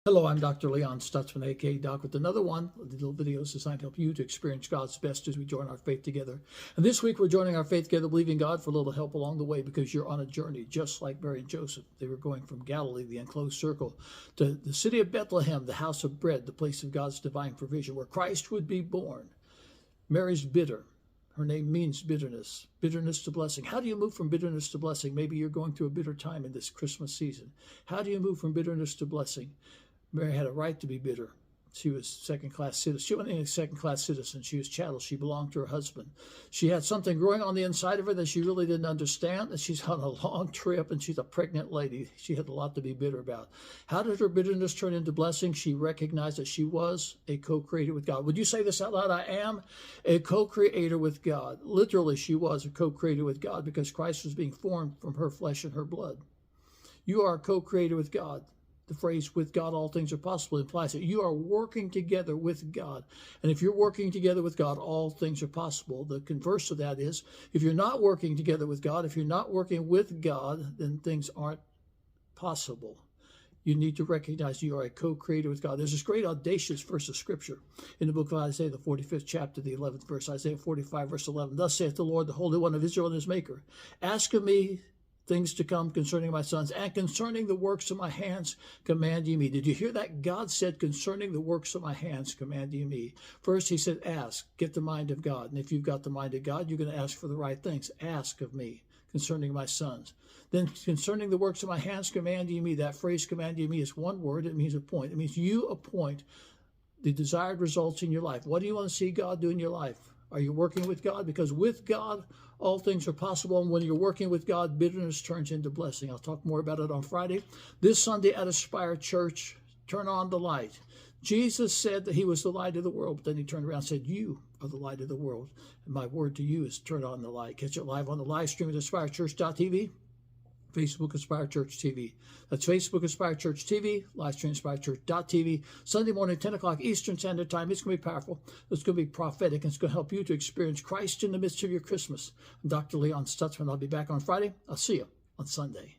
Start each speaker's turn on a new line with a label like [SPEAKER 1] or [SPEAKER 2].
[SPEAKER 1] Hello, I'm Dr. Leon Stutzman, aka Doc, with another one of the little videos designed to help you to experience God's best as we join our faith together. And this week we're joining our faith together, believing God for a little help along the way, because you're on a journey, just like Mary and Joseph. They were going from Galilee, the enclosed circle, to the city of Bethlehem, the house of bread, the place of God's divine provision, where Christ would be born. Mary's bitter. Her name means bitterness, bitterness to blessing. How do you move from bitterness to blessing? Maybe you're going through a bitter time in this Christmas season. How do you move from bitterness to blessing? Mary had a right to be bitter. She was second-class citizen. She wasn't a second-class citizen. She was chattel. She belonged to her husband. She had something growing on the inside of her that she really didn't understand. And she's on a long trip, and she's a pregnant lady. She had a lot to be bitter about. How did her bitterness turn into blessing? She recognized that she was a co-creator with God. Would you say this out loud? I am a co-creator with God. Literally, she was a co-creator with God because Christ was being formed from her flesh and her blood. You are a co-creator with God. The phrase, with God, all things are possible, implies that you are working together with God. And if you're working together with God, all things are possible. The converse of that is, if you're not working together with God, if you're not working with God, then things aren't possible. You need to recognize you are a co-creator with God. There's this great audacious verse of Scripture in the book of Isaiah, the 45th chapter, the 11th verse, Isaiah 45, verse 11. Thus saith the Lord, the Holy One of Israel and his Maker, ask of me things to come concerning my sons, and concerning the works of my hands command ye me. Did you hear that? God said, concerning the works of my hands command ye me. First, he said, ask, get the mind of God. And if you've got the mind of God, you're going to ask for the right things. Ask of me concerning my sons. Then concerning the works of my hands command ye me. That phrase, command ye me, is one word. It means appoint. It means you appoint the desired results in your life. What do you want to see God do in your life? Are you working with God? Because with God, all things are possible. And when you're working with God, bitterness turns into blessing. I'll talk more about it on Friday. This Sunday at Aspire Church, turn on the light. Jesus said that he was the light of the world, but then he turned around and said, you are the light of the world. And my word to you is turn on the light. Catch it live on the live stream at AspireChurch.tv. Facebook Aspire Church TV. That's Facebook Aspire Church TV, live stream AspireChurch.tv. Sunday morning, 10 o'clock Eastern Standard Time. It's going to be powerful. It's going to be prophetic. It's going to help you to experience Christ in the midst of your Christmas. I'm Dr. Leon Stutzman. I'll be back on Friday. I'll see you on Sunday.